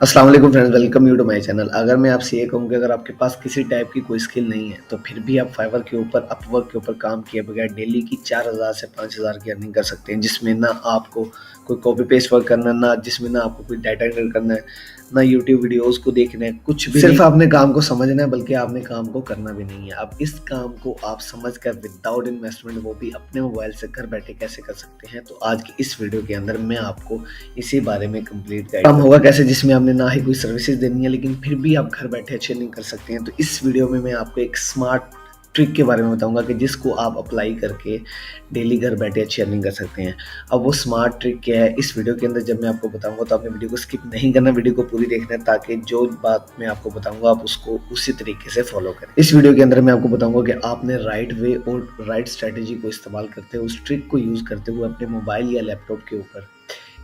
अस्सलाम वालेकुम friends, welcome you to my channel. अगर मैं आपसे ये कहूँ कि अगर आपके पास किसी टाइप की कोई स्किल नहीं है तो फिर भी आप फाइवर के ऊपर, अपवर्क के ऊपर काम किए बगैर डेली की 4000 से 5000 की अर्निंग कर सकते हैं, जिसमें ना आपको कोई कॉपी पेस्ट वर्क करना है, ना जिसमें ना आपको कोई डाटा एंटर करना है, ना यूट्यूब वीडियोस को देखना है, कुछ भी सिर्फ आपने काम को समझना है, बल्कि आपने काम को करना भी नहीं है। अब इस काम को आप समझ कर विदाउट इन्वेस्टमेंट, वो भी अपने मोबाइल से घर बैठे कैसे कर सकते हैं, तो आज की इस वीडियो के अंदर मैं आपको इसी बारे में कंप्लीट गाइड काम होगा कैसे, जिसमें आपने ना ही कोई सर्विसेज देनी है लेकिन फिर भी आप घर बैठे अच्छी अर्निंग कर सकते हैं। तो इस वीडियो में मैं आपको एक स्मार्ट ट्रिक के बारे में बताऊंगा कि जिसको आप अप्लाई करके डेली घर बैठे अच्छी अर्निंग कर सकते हैं। अब वो स्मार्ट ट्रिक क्या है, इस वीडियो के अंदर जब मैं आपको बताऊंगा तो आपने वीडियो को स्किप नहीं करना, वीडियो को पूरी देखना है, ताकि जो बात मैं आपको बताऊंगा आप उसको उसी तरीके से फॉलो करें। इस वीडियो के अंदर मैं आपको बताऊंगा कि आपने राइट वे और राइट स्ट्रेटेजी को इस्तेमाल करते हुए, उस ट्रिक को यूज करते हुए अपने मोबाइल या लैपटॉप के ऊपर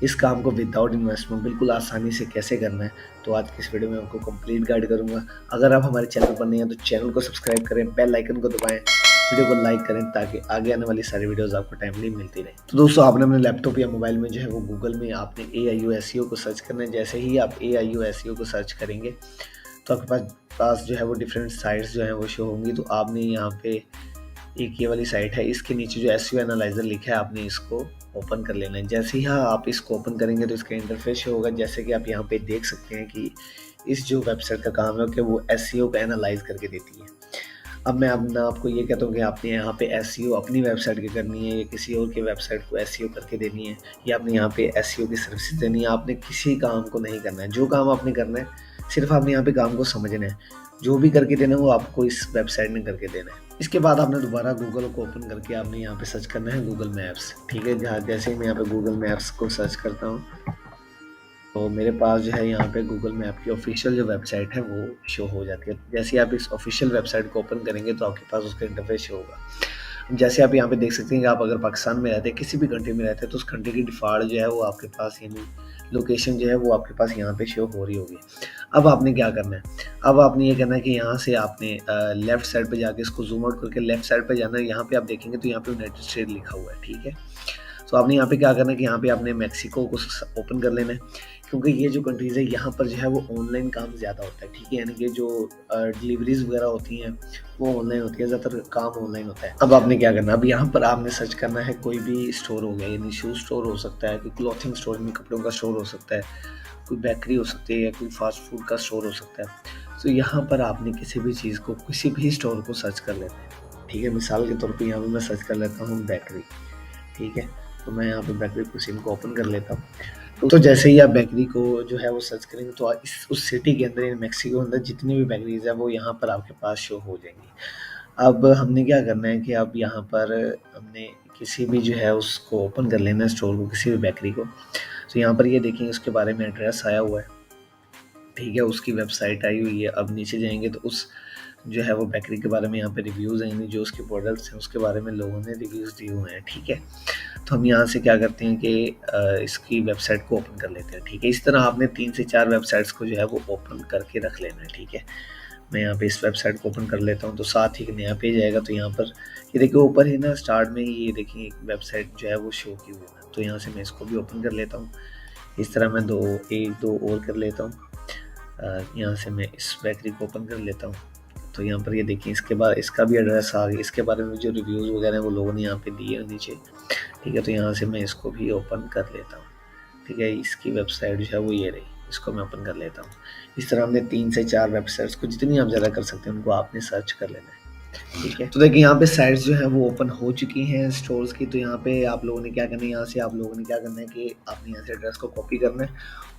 इस काम को विदाउट इन्वेस्टमेंट बिल्कुल आसानी से कैसे करना है। तो आज की इस वीडियो में आपको कंप्लीट गाइड करूंगा। अगर आप हमारे चैनल पर नहीं हैं तो चैनल को सब्सक्राइब करें, बेल आइकन को दबाएं, वीडियो को लाइक करें, ताकि आगे आने वाली सारी वीडियोस आपको टाइमली मिलती रहे। तो दोस्तों, आपने अपने लैपटॉप या मोबाइल में जो है वो गूगल में आपने AIO SEO को सर्च करना है। जैसे ही आप AIO SEO को सर्च करेंगे तो आपके पास जो है वो डिफरेंट साइट्स जो है वो शो होंगी। तो आपने यहाँ पे एक ये वाली साइट है, इसके नीचे जो SEO एनालाइजर लिखा है आपने इसको ओपन कर लेना है। जैसे ही आप इसको ओपन करेंगे तो इसका इंटरफेस होगा। जैसे कि आप यहाँ पे देख सकते हैं कि इस जो वेबसाइट का काम है कि वो SEO को एनालाइज करके देती है। अब मैं आपको ये कहता हूँ कि आपने यहाँ पे SEO अपनी वेबसाइट की करनी है या किसी और की वेबसाइट को SEO करके देनी है, या आपने यहाँ पे SEO की सर्विस देनी है। आपने किसी काम को नहीं करना है, जो काम आपने करना है सिर्फ आपने यहाँ पे काम को समझना है। जो भी करके देना है वो आपको इस वेबसाइट में करके देना है। इसके बाद आपने दोबारा गूगल को ओपन करके आपने यहाँ पे सर्च करना है गूगल मैप्स। ठीक है, जहाँ जैसे ही मैं यहाँ पे गूगल मैप्स को सर्च करता हूँ तो मेरे पास जो है यहाँ पे गूगल मैप की ऑफिशियल जो वेबसाइट है वो शो हो जाती है। जैसे आप इस ऑफिशियल वेबसाइट को ओपन करेंगे तो आपके पास उसका इंटरफेस शो होगा। जैसे आप यहाँ पे देख सकते हैं कि आप अगर पाकिस्तान में रहते हैं, किसी भी कंट्री में रहते हैं, तो उस कंट्री की डिफ़ॉल्ट जो है वो आपके पास, यानी लोकेशन जो है वो आपके पास यहाँ पे शो हो रही होगी। अब आपने क्या करना है, अब आपने ये करना है कि यहाँ से आपने लेफ्ट साइड पे जाके इसको जूम आउट करके लेफ्ट साइड पे जाना है। यहाँ पे आप देखेंगे तो यहाँ पे यूनाइटेड स्टेट लिखा हुआ है। ठीक है, तो आपने यहाँ पे क्या करना है कि यहाँ पे आपने मैक्सिको को ओपन कर लेना है, क्योंकि ये जो कंट्रीज़ है यहाँ पर जो है वो ऑनलाइन काम ज़्यादा होता है। ठीक है, यानी कि जो डिलीवरीज वगैरह होती हैं वो ऑनलाइन होती है, ज़्यादातर काम ऑनलाइन होता है। अब आपने क्या करना है, अब यहाँ पर आपने सर्च करना है कोई भी स्टोर हो गया, यानी शू स्टोर हो सकता है, कोई क्लॉथिंग स्टोर में कपड़ों का स्टोर हो सकता है, कोई बेकरी हो सकती है, या कोई फास्ट फूड का स्टोर हो सकता है। तो यहाँ पर आपने किसी भी चीज़ को, किसी भी स्टोर को सर्च कर लेना है। ठीक है, मिसाल के तौर पे यहाँ पे मैं सर्च कर लेता हूँ बेकरी। ठीक है, तो मैं यहाँ पे बेकरी कुजीन को ओपन कर लेता हूँ। तो जैसे ही आप बेकरी को जो है वो सर्च करेंगे तो इस उस सिटी के अंदर, मेक्सिको के अंदर जितनी भी बेकरीज है वो यहाँ पर आपके पास शो हो जाएंगी। अब हमने क्या करना है कि अब यहाँ पर हमने किसी भी जो है उसको ओपन कर लेना है, स्टोर को, किसी भी बेकरी को। तो यहाँ पर ये देखेंगे उसके बारे में एड्रेस आया हुआ है। ठीक है, उसकी वेबसाइट आई हुई है। अब नीचे जाएंगे तो उस जो है वो बेकरी के बारे में यहाँ पे रिव्यूज़ आएंगे, जो उसके प्रोडक्ट्स हैं उसके बारे में लोगों ने रिव्यूज़ दिए हुए हैं। ठीक है, तो हम यहाँ से क्या करते हैं कि इसकी वेबसाइट को ओपन कर लेते हैं। ठीक है, इस तरह आपने 3 से 4 वेबसाइट्स को जो है वो ओपन करके रख लेना है। ठीक है, मैं यहाँ पे इस वेबसाइट को ओपन कर लेता हूँ तो साथ ही एक नया पेज आएगा। तो यहाँ पर ये देखिए ऊपर ही ना स्टार्ट में ही ये देखिए एक वेबसाइट जो है वो शो की हुई है। तो यहाँ से मैं इसको भी ओपन कर लेता हूँ। इस तरह मैं एक दो और कर लेता हूँ। यहाँ से मैं इस बेकरी को ओपन कर लेता हूँ। तो यहाँ पर ये देखिए इसके बाद इसका भी एड्रेस आ गया, इसके बारे में जो रिव्यूज़ वगैरह हैं वो लोगों ने यहाँ पे दिए हैं नीचे। ठीक है, तो यहाँ से मैं इसको भी ओपन कर लेता हूँ। ठीक है, इसकी वेबसाइट जो है वो ये रही, इसको मैं ओपन कर लेता हूँ। इस तरह हमने 3 से 4 वेबसाइट्स को, जितनी आप ज़्यादा कर सकते हैं उनको आपने सर्च कर लेना है। ठीक है, तो देखिए यहाँ पे साइट्स जो है वो ओपन हो चुकी हैं स्टोर्स की। तो यहाँ पे आप लोगों ने क्या करना है, यहाँ से आप लोगों ने क्या करना है कि आपने यहाँ से एड्रेस को कॉपी करना है।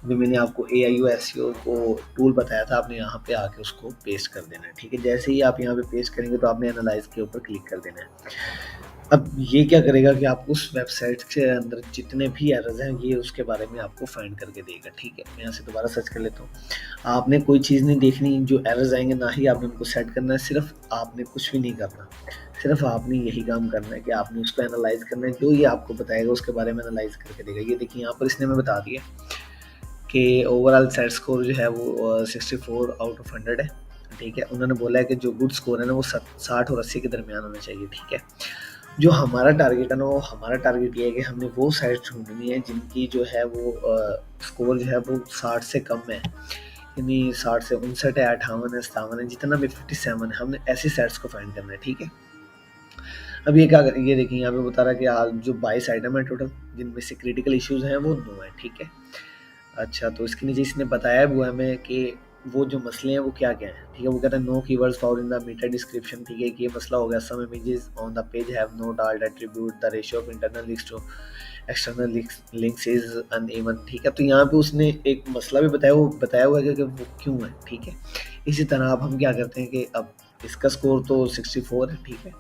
अभी मैंने आपको AIO SEO को टूल बताया था, आपने यहाँ पे आके उसको पेस्ट कर देना है। ठीक है, जैसे ही आप यहाँ पे पेस्ट करेंगे तो आपने एनालाइज के ऊपर क्लिक कर देना है। अब ये क्या करेगा कि आपको उस वेबसाइट के अंदर जितने भी एरर्स हैं ये उसके बारे में आपको फाइंड करके देगा। ठीक है, मैं यहाँ से दोबारा सर्च कर लेता हूँ। आपने कोई चीज़ नहीं देखनी, जो एरर्स आएंगे ना ही आपने उनको सेट करना है, सिर्फ आपने कुछ भी नहीं करना, सिर्फ आपने यही काम करना है कि आपने उसको एनालाइज करना है। जो ये आपको बताएगा उसके बारे में एनालाइज करके देगा। ये देखिए यहाँ पर इसने हमें बता दिया कि ओवरऑल सेट स्कोर जो है वो 64 आउट ऑफ 100 है। ठीक है, उन्होंने बोला है कि जो गुड स्कोर है ना वो 60 और 80 के दरमियान होना चाहिए। ठीक है, जो हमारा टारगेट है ना, वो हमारा टारगेट ये है कि हमने वो साइट्स ढूँढनी है जिनकी जो है वो स्कोर जो है वो 60 से कम है। यानी 60 से 59 है, 58 है, 57 है, जितना भी 57 है, हमने ऐसी साइट्स को फाइंड करना है, ठीक है। अब ये क्या ये देखिए यहाँ पे बता रहा है कि जो 22 आइटम है टोटल, जिनमें से क्रिटिकल इश्यूज हैं वो 9 है, ठीक है। अच्छा, तो इसके नीचे इसने बताया भी हुआ है हमें कि वो जो मसले हैं वो क्या-क्या हैं, ठीक है। वो कहता है no keywords found in the meta description, ठीक है। कि ये मसला हो गया, some images on the page have not alt attribute, the ratio of internal links to external links is uneven, ठीक है। तो यहाँ पे उसने एक मसला भी बताया, वो बताया हुआ है कि वो क्यों है, ठीक है। इसी तरह अब हम क्या करते हैं कि अब इसका स्कोर तो 64 है, ठीक है।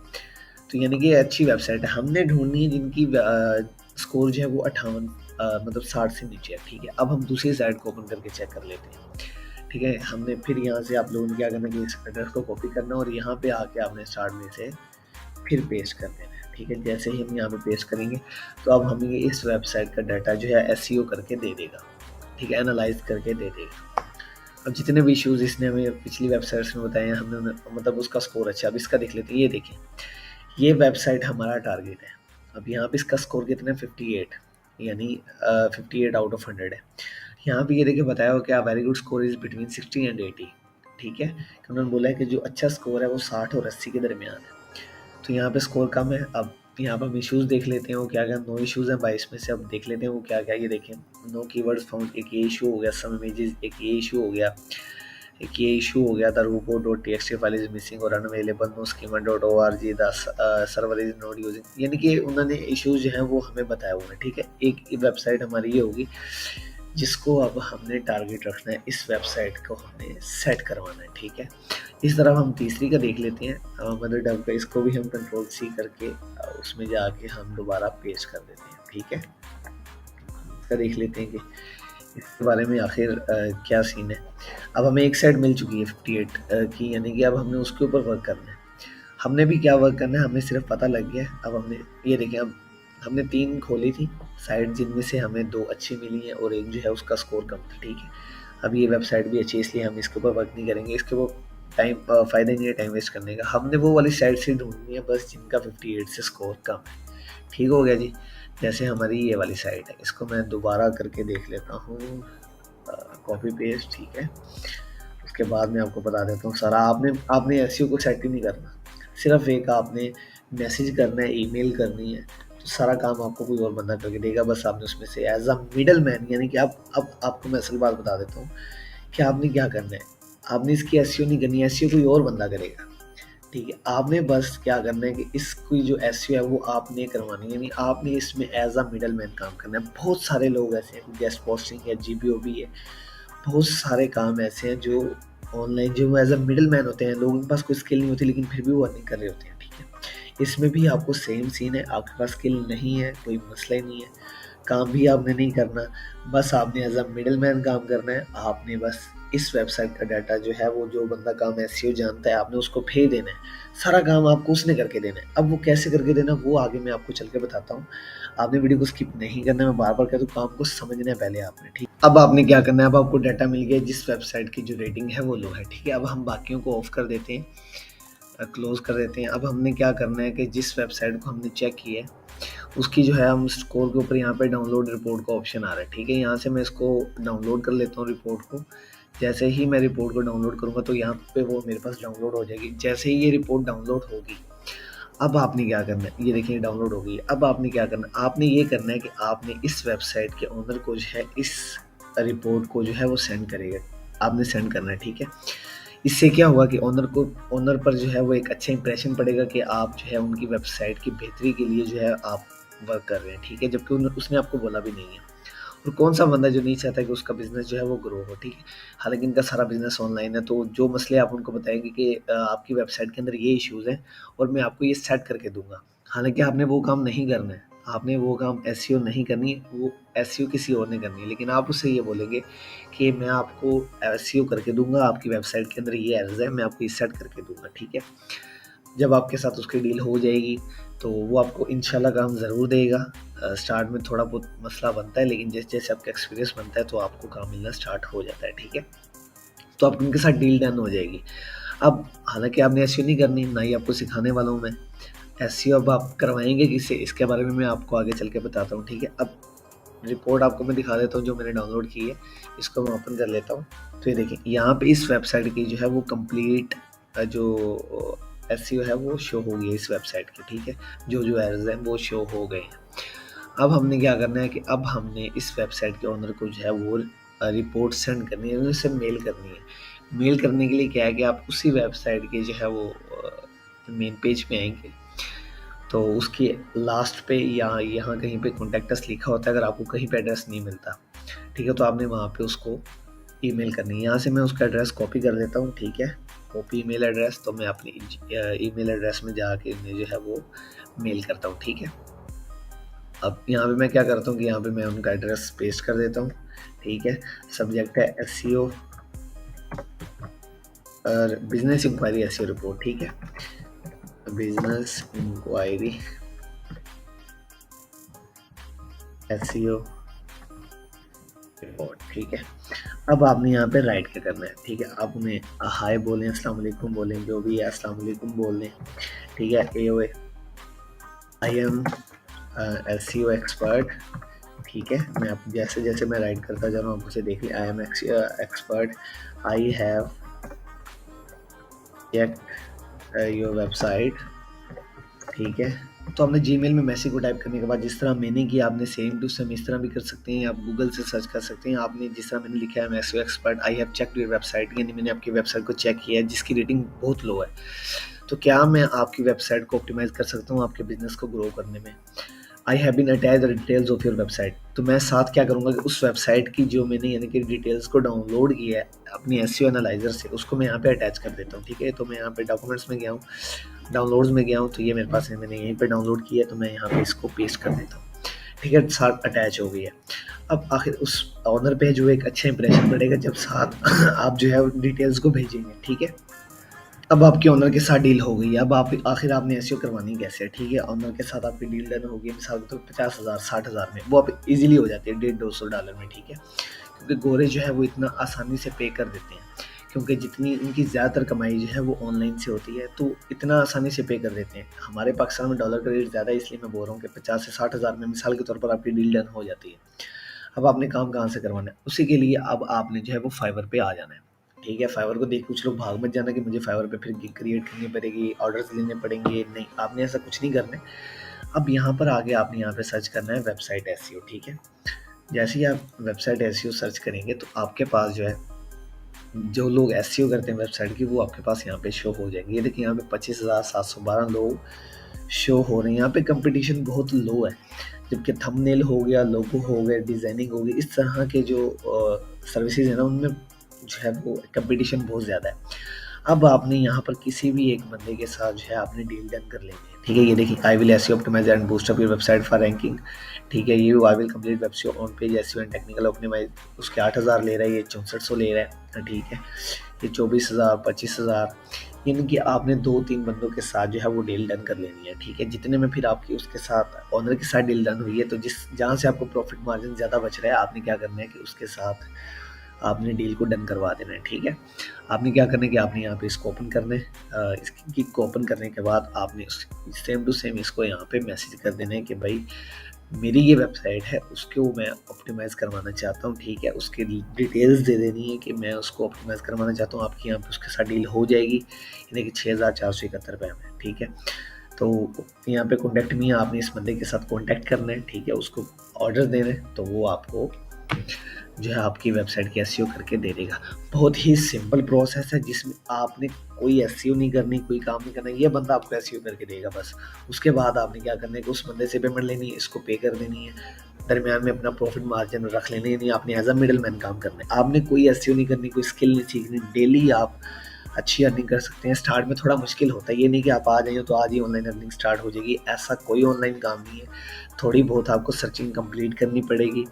तो यानी कि अच्छी वेबसाइट है, हमने ढूंढनी है जिनकी स्कोर जो है वो 58 मतलब 60 से नीचे है, ठीक है। अब हम दूसरी साइट को ओपन करके चेक कर लेते हैं, ठीक है। हमने फिर यहाँ से आप लोगों ने क्या करना है कि इस एड्रेस को कॉपी करना और यहाँ पे आके आपने स्टार्ट में से फिर पेस्ट कर देना है, ठीक है। जैसे ही हम यहाँ पे पेस्ट करेंगे तो अब हमें इस वेबसाइट का डाटा जो है एसईओ करके दे देगा, ठीक है, एनालाइज करके दे देगा। अब जितने भी इश्यूज इसने हमें पिछली वेबसाइट्स में बताए हैं, हमने मतलब उसका स्कोर अच्छा। अब इसका देख लेते हैं, ये देखिए ये वेबसाइट हमारा टारगेट है। अब यहाँ पे इसका स्कोर कितना है, 58, यानी 58 आउट ऑफ 100 है। यहाँ पे ये देखिए बताया हो कि very good score is between 60 and 80, ठीक है। कि उन्होंने बोला है कि जो अच्छा स्कोर है वो 60 और 80 के दरमियान है। तो यहाँ पे स्कोर कम है। अब यहाँ पर हम इश्यूज देख लेते हैं वो क्या क्या। 9 इश्यूज हैं 22 में से। अब देख लेते हैं वो क्या क्या। ये देखें, नो कीवर्ड्स फाउंड एक ये इशू हो गया, सम इमेजेस एक ये इशू हो गया, एक ये इशू हो गया था, robots dot T X file is missing और unavailable, no schema dot O R G, the server is not using. यानी कि उन्होंने इश्यूज जो हैं वो हमें बताया हुआ है, ठीक है। एक वेबसाइट हमारी ये होगी जिसको अब हमने टारगेट रखना है, इस वेबसाइट को हमने सेट करवाना है, ठीक है। इस तरह हम तीसरी का देख लेते हैं, मदर डब का। इसको भी हम कंट्रोल सी करके उसमें जाके हम दोबारा पेस्ट कर देते हैं, ठीक है। इसका देख लेते हैं कि इसके बारे में आखिर क्या सीन है। अब हमें एक साइड मिल चुकी है 58 की, यानी कि अब हमने उसके ऊपर वर्क करना है। हमने भी क्या वर्क करना है, हमें सिर्फ पता लग गया है। अब हमने ये देखें, अब हमने 3 खोली थी साइट, जिनमें से हमें 2 अच्छी मिली हैं और एक जो है उसका स्कोर कम था, ठीक है। अब ये वेबसाइट भी अच्छी है, इसलिए हम इसके ऊपर वर्क नहीं करेंगे। इसके ऊपर टाइम फ़ायदा नहीं है टाइम वेस्ट करने का। हमने वो वाली साइट से ढूंढनी है बस जिनका 58 से स्कोर कम है, ठीक हो गया जी। जैसे हमारी ये वाली साइट है, इसको मैं दोबारा करके देख लेता हूँ, कॉपी पेस्ट, ठीक है। उसके बाद मैं आपको बता देता हूँ सारा। आपने एसईओ को सेट ही नहीं करना, सिर्फ एक आपने मैसेज करना है, ईमेल करनी है, तो सारा काम आपको कोई और बंदा करके देगा। बस आपने उसमें से एज अ मिडल मैन, यानी कि अब आपको मैं असल बात बता देता हूँ कि आपने क्या करना है। आपने इसकी एसईओ नहीं करनी है, एसईओ कोई और बंदा करेगा, ठीक है। आपने बस क्या करना है कि इसकी जो एसईओ है वो आपने करवानी है, यानी आपने इसमें एज अ मिडल मैन काम करना है। बहुत सारे लोग ऐसे हैं, गेस्ट पोस्टिंग है, जीबीओबी है, बहुत सारे काम ऐसे हैं जो ऑनलाइन जो एज अ मिडल मैन होते हैं। लोगों के पास कोई स्किल नहीं होती लेकिन फिर भी वो अर्निंग कर रहे होते हैं, ठीक है। इसमें भी आपको सेम सीन है, आपके पास स्किल नहीं है, कोई मसला ही नहीं है, काम भी आपने नहीं करना, बस आपने एज अ मिडल मैन काम करना है। आपने बस इस वेबसाइट का डाटा जो है वो जो बंदा काम एसईओ जानता है, आपने उसको भेज देना है। सारा काम आपको उसने करके देना है। अब वो कैसे करके देना वो आगे मैं आपको चल के बताता हूँ। आपने वीडियो को स्किप नहीं करना, मैं बार बार कहता हूँ, काम को समझना है पहले आपने, ठीक। अब आपने क्या करना है, अब आपको डाटा मिल गया जिस वेबसाइट की जो रेटिंग है वो लो है, ठीक है। अब हम बाकियों को ऑफ कर देते हैं, क्लोज कर देते हैं। अब हमने क्या करना है कि जिस वेबसाइट को हमने चेक किया है उसकी जो है हम स्कोर के ऊपर यहाँ पे डाउनलोड रिपोर्ट का ऑप्शन आ रहा है, ठीक है। यहाँ से मैं इसको डाउनलोड कर लेता हूँ रिपोर्ट को। जैसे ही मैं रिपोर्ट को डाउनलोड करूँगा तो यहाँ पे वो मेरे पास डाउनलोड हो जाएगी। जैसे ही ये रिपोर्ट डाउनलोड होगी, अब आपने क्या करना है, ये देखिए डाउनलोड हो गई। अब आपने क्या करना है, आपने ये करना है कि आपने इस वेबसाइट के ओनर को जो है इस रिपोर्ट को जो है वो सेंड करेगा, आपने सेंड करना है, ठीक है। इससे क्या होगा कि ओनर पर जो है वो एक अच्छा इंप्रेशन पड़ेगा कि आप जो है उनकी वेबसाइट की बेहतरी के लिए जो है आप वर्क कर रहे हैं, ठीक है। जबकि उसने आपको बोला भी नहीं है। और कौन सा बंदा जो नहीं चाहता कि उसका बिजनेस जो है वो ग्रो हो, ठीक है। हालांकि इनका सारा बिजनेस ऑनलाइन है, तो जो मसले आप उनको बताएंगे कि आपकी वेबसाइट के अंदर ये इश्यूज हैं और मैं आपको ये सेट करके दूंगा। हालांकि आपने वो काम नहीं करना है, आपने वो काम एसईओ नहीं करनी, वो एसईओ किसी और ने करनी है। लेकिन आप उससे ये बोलेंगे कि मैं आपको एसईओ करके दूंगा, आपकी वेबसाइट के अंदर ये एरर्स है, मैं आपको ये सेट करके दूंगा, ठीक है। जब आपके साथ उसकी डील हो जाएगी तो वो आपको इंशाल्लाह काम ज़रूर देगा। स्टार्ट में थोड़ा बहुत मसला बनता है, लेकिन जैसे जैसे आपका एक्सपीरियंस बनता है तो आपको काम मिलना स्टार्ट हो जाता है, ठीक है। तो आप उनके साथ डील डन हो जाएगी। अब हालांकि आपने एसईओ नहीं करनी, ना ही आपको सिखाने वाला हूँ मैं। एसईओ अब आप करवाएंगे किससे, इसके बारे में मैं आपको आगे चल के बताता हूँ, ठीक है। अब रिपोर्ट आपको मैं दिखा देता हूँ जो मैंने डाउनलोड की है, इसको मैं ओपन कर लेता हूँ। तो ये देखिए यहाँ पे इस वेबसाइट की जो है वो कंप्लीट जो एसईओ है वो शो हो गई है इस वेबसाइट की, ठीक है। जो जो एरर्स हैं वो शो हो गए हैं। अब हमने क्या करना है कि अब हमने इस वेबसाइट के ओनर को जो है वो रिपोर्ट सेंड करनी है, उनसे मेल करनी है। मेल करने के लिए क्या है कि आप उसी वेबसाइट के जो है वो मेन पेज पे आएंगे, तो उसकी लास्ट पे या यहाँ कहीं पे कॉन्टैक्ट अस लिखा होता है, अगर आपको कहीं पे एड्रेस नहीं मिलता, ठीक है, तो आपने वहाँ पे उसको ईमेल करनी है। यहाँ से मैं उसका एड्रेस कॉपी कर देता हूँ, ठीक है, कॉपी ईमेल एड्रेस। तो मैं अपनी ईमेल एड्रेस में जाके मैं जो है वो मेल करता हूँ, ठीक है। अब यहाँ पे मैं क्या करता हूँ कि यहाँ पे मैं उनका एड्रेस पेस्ट कर देता हूँ, ठीक है। सब्जेक्ट है एसईओ और बिजनेस इंक्वायरी एसईओ रिपोर्ट, ठीक है, बिजनेस इंक्वायरी एसईओ रिपोर्ट, ठीक है। अब आपने यहाँ पे राइट क्या करना है, ठीक है। आप उन्हें हाय बोलें, अस्सलाम वालेकुम बोलें, जो भी है अस्सलाम वालेकुम बोल लें, ठीक है। ए आई एम एसईओ एक्सपर्ट, ठीक है। मैं आप जैसे जैसे मैं राइट करता जा रहा हूँ आप उसे देख लें। I am expert, I have checked your website, ठीक है। तो आपने जीमेल में मैसेज को टाइप करने के बाद जिस तरह मैंने किया आपने सेम टू सेम इस तरह भी कर सकते हैं। आप गूगल से सर्च कर सकते हैं। आपने जिस तरह मैंने लिखा है मैं SEO expert, I have checked your website, यानी मैंने आपकी वेबसाइट को चेक किया है जिसकी रेटिंग बहुत लो है, तो क्या मैं आपकी वेबसाइट को ऑप्टिमाइज कर सकता हूँ आपके बिजनेस को ग्रो करने में। I have been attach the details of your website, तो मैं साथ क्या करूँगा कि उस वेबसाइट की जो मैंने यानी कि डिटेल्स को डाउनलोड किया है अपनी एसईओ एनालाइजर से, उसको मैं यहाँ पे अटैच कर देता हूँ, ठीक है। तो मैं यहाँ पे डॉक्यूमेंट्स में गया हूँ, डाउनलोड्स में गया हूँ, तो ये मेरे पास है, मैंने यहीं पे डाउनलोड किया है, तो मैं यहाँ पे इसको पेस्ट कर देता हूँ, ठीक है। साथ अटैच हो गई है। अब आखिर उस ऑनर पे जो एक अच्छा इंप्रेशन पड़ेगा जब साथ आप जो है डिटेल्स को भेजेंगे, ठीक है। अब आपके ओनर के साथ डील हो गई है। अब आप आखिर आपने एसईओ करवानी कैसे है, ठीक है। ओनर के साथ आपकी डील डन हो गई मिसाल के तौर पर 50,000 60,000 में, वो आप इजीली हो जाती है $150-200 में, ठीक है। क्योंकि गोरे जो है वो इतना आसानी से पे कर देते हैं, क्योंकि जितनी इनकी ज़्यादातर कमाई जो है वो ऑनलाइन से होती है, तो इतना आसानी से पे कर देते हैं। हमारे पाकिस्तान में डॉलर का रेट ज़्यादा है, इसलिए मैं बोल रहा हूँ कि 50 से 60,000 में मिसाल के तौर पर आपकी डील डन हो जाती है। अब आपने काम कहाँ से करवाना है, उसी के लिए अब आपने जो है वो फाइवर पे आ जाना है, ठीक है। फाइवर को देख कुछ लोग भाग मत जाना कि मुझे फाइवर पे फिर गिग क्रिएट करनी पड़ेगी, ऑर्डर्स लेने पड़ेंगे, नहीं, आपने ऐसा कुछ नहीं करना है। अब यहाँ पर आगे आपने यहाँ पे सर्च करना है वेबसाइट एसईओ, ठीक है। जैसे ही आप वेबसाइट एसईओ सर्च करेंगे तो आपके पास जो है जो लोग एसईओ करते हैं वेबसाइट की वो आपके पास यहाँ पे शो हो जाएंगे। ये देखिए यहाँ पे 25,712 लोग शो हो रहे हैं। यहाँ पे कंपटीशन बहुत लो है, जबकि थंबनेल हो गया, लोगो हो गए, डिज़ाइनिंग हो गई, इस तरह के जो सर्विसेज है ना उनमें जो है वो कंपटीशन बहुत ज़्यादा है। अब आपने यहाँ पर किसी भी एक बंदे के साथ जो है आपने डील डन कर लेनी है, ठीक है। ये देखिए I will SEO optimize and boost up your website for ranking, ठीक है। ये I will complete website on page SEO and technical optimize, उसके 8,000 ले रहा है, ये 6400 ले रहा है, ठीक है। ये 24,000 25,000, इनकी आपने 2-3 बंदों के साथ जो है वो डील डन कर लेनी है, ठीक है। जितने में फिर आपकी उसके साथ ओनर के साथ डील डन हुई है, तो जिस जहाँ से आपको प्रॉफिट मार्जिन ज़्यादा बच रहा है आपने क्या करना है कि उसके साथ आपने डील को डन करवा देना है, ठीक है। आपने क्या करना है कि आपने यहाँ पे इसको ओपन करना है। इसकी गिग को ओपन करने के बाद आपने सेम टू सेम इसको यहाँ पे मैसेज कर देना है कि भाई मेरी ये वेबसाइट है उसको मैं ऑप्टिमाइज़ करवाना चाहता हूँ, ठीक है। उसकी डिटेल्स दे देनी है कि मैं उसको ऑप्टिमाइज़ करवाना चाहता हूँ, आपकी यहाँ पे उसके साथ डील हो जाएगी, यानी कि 6,471 में, ठीक है। तो यहाँ पे कॉन्टैक्ट मी, आपने इस बंदे के साथ कॉन्टैक्ट करना है, ठीक है, उसको ऑर्डर देना है, तो वो आपको जो है आपकी वेबसाइट की एसईओ करके दे देगा। बहुत ही सिंपल प्रोसेस है जिसमें आपने कोई एसईओ नहीं करनी, कोई काम नहीं करना, ये बंदा आपको एसईओ करके देगा बस। उसके बाद आपने क्या करना है कि उस बंदे से पेमेंट लेनी है, इसको पे कर देनी है, दरमियान में अपना प्रॉफिट मार्जिन रख लेनी है, नहीं आपने एज अ मिडल मैन काम करना है। आपने कोई एसईओ नहीं करनी, कोई स्किल नहीं सीखनी, डेली आप अच्छी अर्निंग कर सकते हैं। स्टार्ट में थोड़ा मुश्किल होता है, ये नहीं कि आप आ जाइए तो आज ही ऑनलाइन अर्निंग स्टार्ट हो जाएगी, ऐसा कोई ऑनलाइन काम नहीं है। थोड़ी बहुत आपको सर्चिंग कंप्लीट करनी पड़ेगी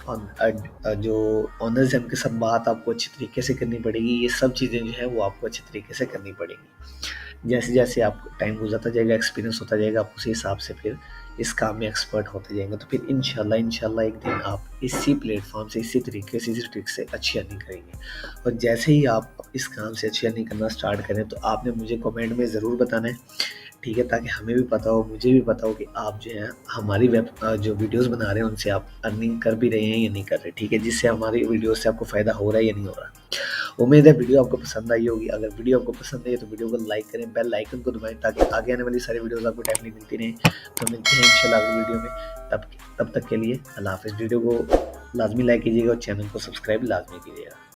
और जो ऑनर्स हैं उनके साथ बात आपको अच्छी तरीके से करनी पड़ेगी, ये सब चीज़ें जो है वो आपको अच्छी तरीके से करनी पड़ेंगी। जैसे जैसे आपको टाइम गुजरता जाएगा, एक्सपीरियंस होता जाएगा, आप उसी हिसाब से फिर इस काम में एक्सपर्ट होते जाएंगे, तो फिर इंशाल्लाह एक दिन आप इसी प्लेटफॉर्म से इसी तरीके से इसी ट्रिक से अच्छी अर्निंग करेंगे। और जैसे ही आप इस काम से अच्छी अर्निंग करना स्टार्ट करें तो आपने मुझे कमेंट में ज़रूर बताना है, ठीक है, ताकि हमें भी पता हो, मुझे भी पता हो कि आप जो है हमारी जो वीडियोज़ बना रहे हैं उनसे आप अर्निंग कर भी रहे हैं या नहीं कर रहे, ठीक है? जिससे हमारी वीडियो से आपको फ़ायदा हो रहा है या नहीं हो रहा। उम्मीद है वीडियो आपको पसंद आई होगी। अगर वीडियो आपको पसंद आई है तो वीडियो को लाइक करें, बेल आइकन को दबाएँ ताकि आगे आने वाली सारी वीडियोज़ आपको टाइमली मिलती रहें। तो मिलते हैं इंशाल्लाह अगली वीडियो में, तब तक के लिए अल्लाह हाफ़िज़। वीडियो को लाज़मी लाइक कीजिएगा और चैनल को सब्सक्राइब लाज़मी कीजिएगा।